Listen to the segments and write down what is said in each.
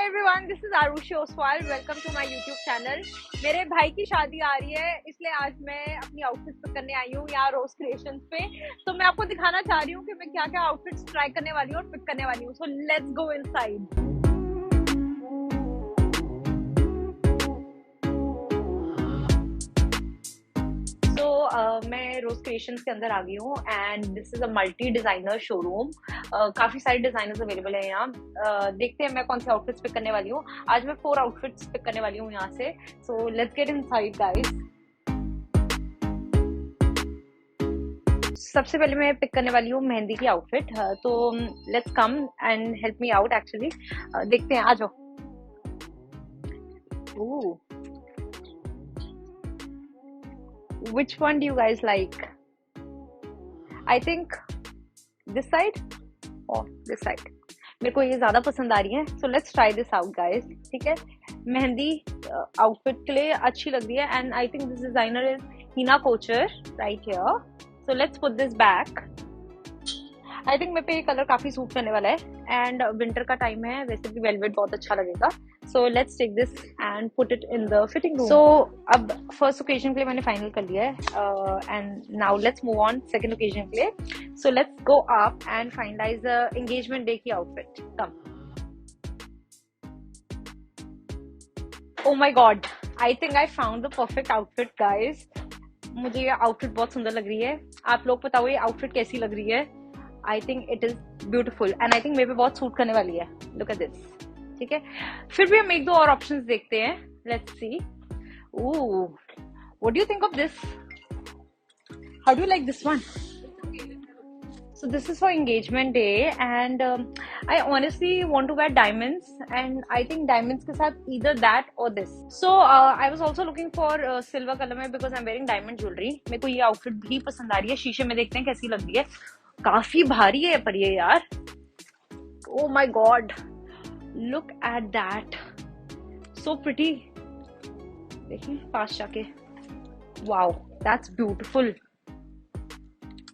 Everyone, this is Aarushi Oswal. Welcome to my YouTube channel. मेरे भाई की शादी आ रही है, इसलिए आज मैं अपनी आउटफिट्स पिक करने आई हूँ यहाँ रोज क्रिएशंस पे। तो मैं आपको दिखाना चाह रही हूँ कि मैं क्या क्या आउटफिट्स ट्राई करने वाली हूँ और पिक करने वाली हूँ। सो लेट्स गो इनसाइड। मैं रोज क्रिएशंस के अंदर आ गई हूँ and this is a multi designer showroom. काफी सारे डिजाइनर्स अवेलेबल है यहाँ। देखते हैं मैं कौन से आउटफिट्स पिक करने वाली हूँ। आज मैं 4 आउटफिट्स पिक करने वाली हूँ यहाँ से। So let's get inside guys. सबसे पहले मैं पिक करने वाली हूँ मेहंदी की आउटफिट। तो let's come and help me out actually. देखते हैं, आ जाओ। Which one do you guys like? I think this side or this side. मेरे को ये ज्यादा पसंद आ रही है। So let's try this out guys. ठीक है, मेहंदी आउटफिट के लिए अच्छी लग रही है and I think this designer is Hina Kocher right here. So let's put this back. I think मेरे पे ये कलर काफी सूट करने वाला है एंड विंटर का टाइम है, वैसे भी वेलवेट बहुत अच्छा लगेगा। So let's take this and put it in the fitting room. So अब फर्स्ट ओकेजन के लिए मैंने फाइनल कर लिया है and now let's move on second occasion के लिए। So let's go up and finalize the engagement day की outfit. Come. Oh my god, I think I found the perfect outfit guys. मुझे ये आउटफिट बहुत सुंदर लग रही है। आप लोग बताओ ये आउटफिट कैसी लग रही है। I think it is beautiful and I think मेरे पे बहुत सूट करने वाली है। Look at this. ठीक है, फिर भी हम एक दो और ऑप्शंस देखते हैं। Let's see. Ooh, what do you think of this? How do you like this one? So this is for engagement day and I honestly want to wear diamonds and I think diamonds के साथ either that or this. So I was also looking for silver color में because I'm wearing diamond jewelry. मेरे को ये outfit भी पसंद आ रही है। शीशे में देखते हैं कैसी लग रही है। काफी भारी है पर ये यार। Oh my God, look at that, so pretty. देखिए पास जाके, wow, that's beautiful.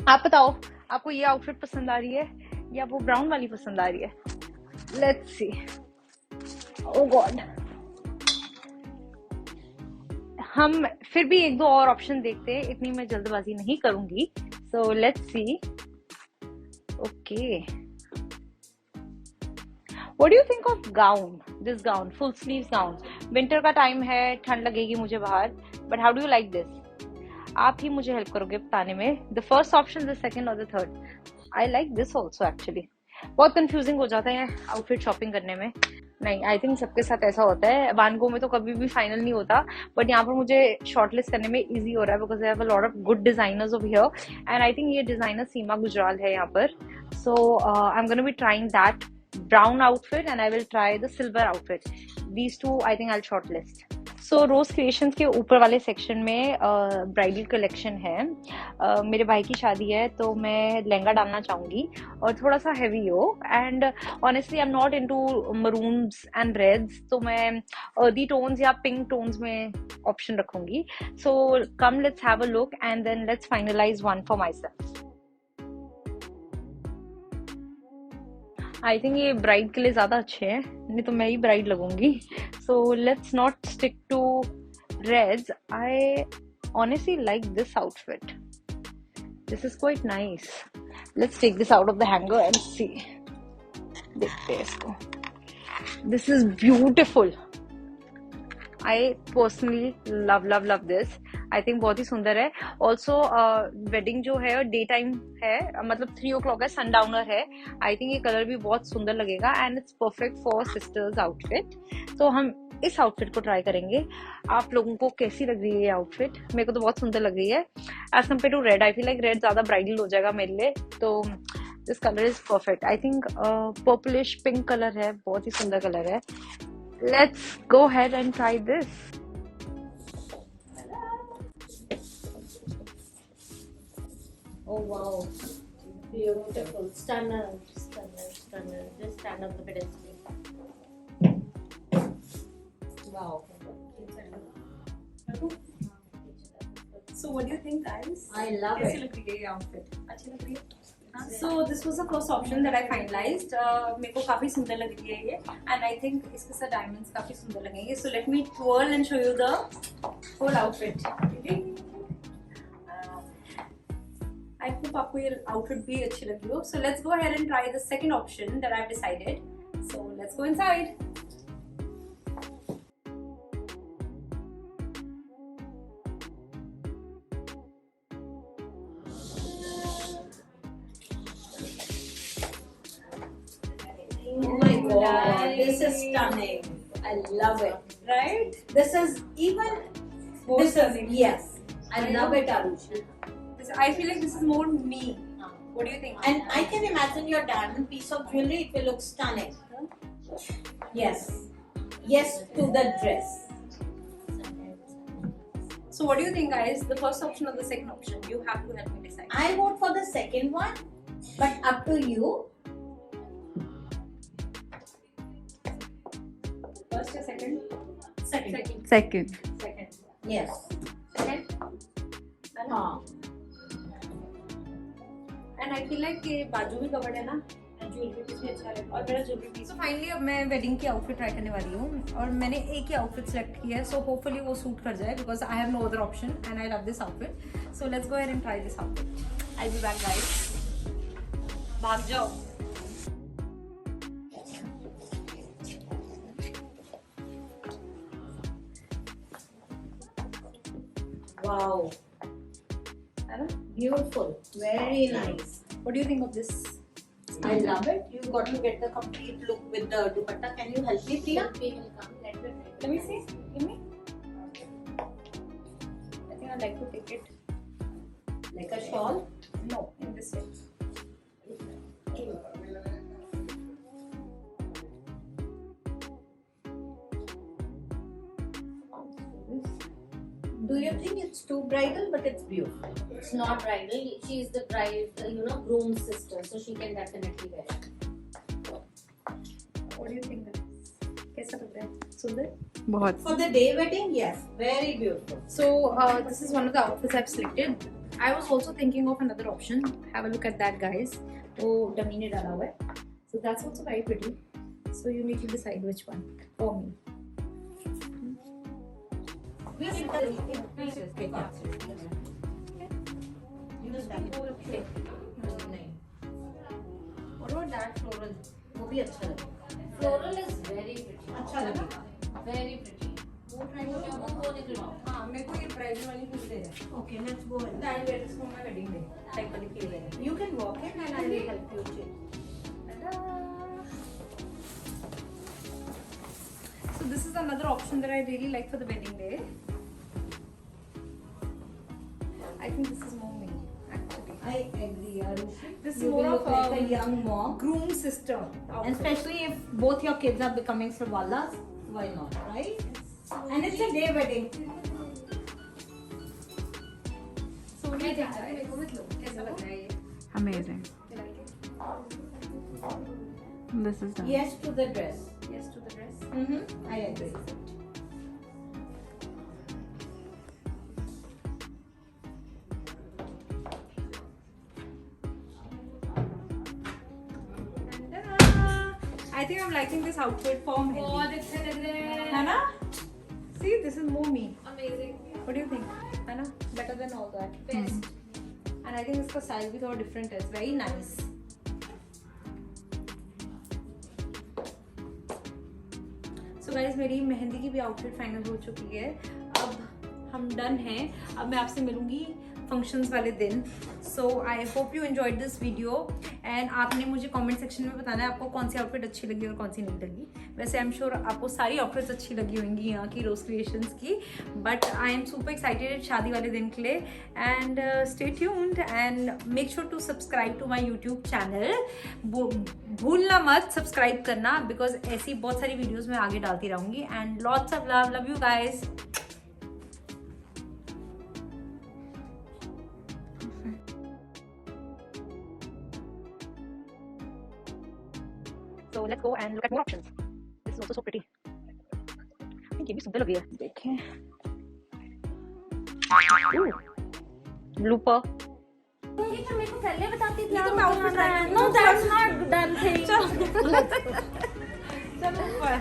आप बताओ आपको ये आउटफिट पसंद आ रही है या वो ब्राउन वाली पसंद आ रही है। Let's see. Oh God. हम फिर भी एक दो और ऑप्शन देखते हैं, इतनी मैं जल्दबाजी नहीं करूंगी। So let's see. Okay. What do you think of gown? This gown, full sleeves gown. Winter का टाइम है, ठंड लगेगी मुझे बाहर. But how do you like this? आप ही मुझे हेल्प करोगे बताने में। The first option, the second or the third? I like this also actually. बहुत कंफ्यूजिंग हो जाता है आउटफिट शॉपिंग करने में। नहीं, आई थिंक सबके साथ ऐसा होता है। वानगो में तो कभी भी फाइनल नहीं होता, बट यहाँ पर मुझे शॉर्टलिस्ट करने में इजी हो रहा है because I have a lot of good designers over here and I think ये डिजाइनर सीमा गुजराल है यहाँ पर। So I am gonna be trying that brown outfit and I will try the silver outfit. These two I think I will shortlist. So rose creations के ऊपर वाले section में bridal collection है। मेरे भाई की शादी है तो मैं लहंगा डालना चाहूंगी और थोड़ा सा हैवी हो and honestly I am not into maroons and reds, तो मैं अर्दी टोन्स या पिंक टोन्स में ऑप्शन रखूंगी। So come let's have a look and then let's finalize one for my self. I think ये bride के लिए ज्यादा अच्छे हैं, नहीं तो मैं ही ब्राइड लगूंगी। So let's not stick to reds. I honestly like this outfit, this is quite nice. Let's take this out of the hanger and see. देखते हैं इसको। This is beautiful. I personally love love love this. I think बहुत ही सुंदर है। Also wedding जो है day time है, मतलब 3 o'clock है, सनडाउनर है। आई थिंक ये कलर भी बहुत सुंदर लगेगा and it's perfect for sisters outfit. तो हम इस आउटफिट को ट्राई करेंगे। आप लोगों को कैसी लग रही है ये आउटफिट? मेरे को तो बहुत सुंदर लग रही है as compare to red. I feel like red ज्यादा ब्राइडल हो जाएगा मेरे लिए, तो this colour is perfect. I think purplish pink colour है, बहुत ही सुंदर कलर है। Let's go ahead and try this. Oh wow, beautiful, stunner, stunner, stunner. Just stand up the pedestal. Wow. So what do you think guys? I love कैसी it. लग रही है ये आउटफिट? अच्छी लग रही है? हाँ, So this was the first option that I finalized. मेरे को काफी सुंदर लग रही है ये, and I think इसके साथ diamonds काफी सुंदर लगेंगे. So let me twirl and show you the whole outfit. Okay? I hope आपको ये outfit भी अच्छी लगी हो. So let's go ahead and try the second option that I've decided. So let's go inside. Oh my god, this is stunning. I love it. Right? This is even More this stunning. is, yes. I love it, Aarushi. I feel like this is more me. What do you think? And I can imagine your diamond piece of jewelry, it will look stunning. Yes. Yes to the dress. So what do you think, guys? The first option or the second option? You have to help me decide. I vote for the second one, but up to you. First or second? Second. Second. Yes. Second? हाँ. And I feel like ये बाजू भी covered है ना, jewellery piece भी अच्छा लगेगा और मेरा ज्वेलरी पीस. So finally अब मैं वेडिंग की आउटफिट ट्राई करने वाली हूँ और मैंने एक ही आउटफिट सेलेक्ट की है. So hopefully वो सूट कर जाए because I have no other option and I love this outfit. So let's go ahead and try this outfit. I'll be back, guys. भाग जाओ. Wow. Beautiful. Very nice. What do you think of this? I love it. You got to get the complete look with the dupatta. Can you help me, Priya? Let me see. Give me. I think I'd like to take it. Like a shawl? No, in this way. Do you think it's too bridal, but it's beautiful? It's not bridal. She is the bride, groom's sister, so she can definitely wear it. What do you think? कैसा लग रहा है? सुंदर? बहुत. For the day wedding, yes, very beautiful. So this is one of the outfits I've selected. I was also thinking of another option. Have a look at that, guys. वो dummy ने डाला हुआ है. So that's also very pretty. So you need to decide which one for me. What about that floral? वो भी अच्छा लगा. Floral is very pretty. अच्छा लगा. Very pretty. वो try करो. हाँ, मेरे को ये bridal वाली खुश दे रहा है. Okay, let's go ahead. I'll wear this for my wedding day. Type वाली feel है. You can walk in and I will help you change. So this is another option that I really like for the wedding day. I think this is more me, actually. I agree, Aarushi. This is You more will of look like a a young mom. groom sister And outfit. especially if both your kids are becoming Sarwalas, why not, right? And it's a day wedding. So what do you think, guys? कैसा लग रहा है ये? Amazing. You like it? This is done. Yes to the dress. Yes to the dress. I agree. I think I'm liking this outfit for me. बहुत अच्छे लग रहे हैं. है ना? See, this is more me. Amazing. What do you think? है ना? Better than all that. Best. And I think इसका style भी थोड़ा different है. It's very nice. So guys, मेरी मेहंदी की भी आउटफिट फाइनल हो चुकी है. अब हम डन हैं. अब मैं आपसे मिलूंगी फंक्शंस वाले दिन. So I hope you enjoyed this video and आपने मुझे कमेंट सेक्शन में बताना है आपको कौन सी आउटफिट अच्छी लगी और कौन सी नहीं लगी. वैसे आई एम श्योर आपको सारी आउटफिट्स अच्छी लगी होंगी यहाँ की रोज क्रिएशंस की. But I am super excited शादी वाले दिन के लिए. And stay tuned and make sure to subscribe to my YouTube channel. भूलना मत सब्सक्राइब करना बिकॉज ऐसी बहुत सारी वीडियोज़ मैं आगे डालती रहूँगी. And lots of love. Love you guys. So let's go and look at more options. This is also so pretty. I think ये भी सुंदर लग रही है. देखें. Blooper. ये तो मेरे को पहले बताती थी। ये तो मैं outfit try करूंगी। No, that's not done thing. चलो ऊपर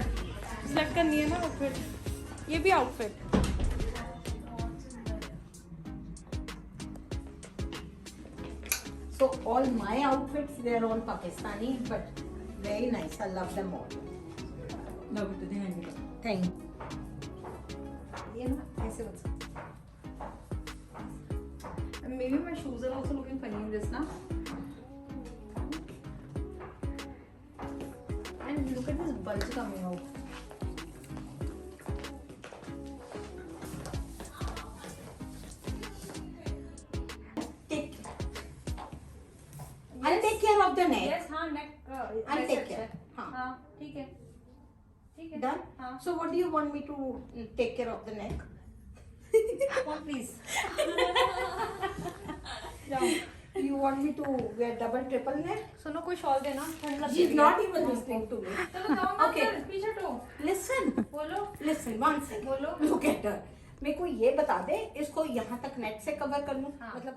सिलेक्ट करनी है ना आउटफिट। ये भी outfit. So all my outfits, they are all Pakistani, but very nice. I love them all. Love it. Thank you. Thank you. ये ना ऐसे बन सकते And maybe my shoes are also looking funny in this, na? And look at this bulge coming out. I'll take care of the neck. Yes, हाँ neck. I'll take care. हाँ. हाँ ठीक है. ठीक है. Done? हाँ. So what do you want me to take care of the neck? One please. You want me to wear double triple neck? सुनो कोई शॉल देना, ठंड लग She's रही है। not even listening to me. चलो जाओ ना Okay. फिर, पीछे हटो. Listen. बोलो. Listen, one second. बोलो. Look at her. मेरे को ये बता दे, इसको यहाँ तक नेट से कवर कर लूँ? हाँ. मतलब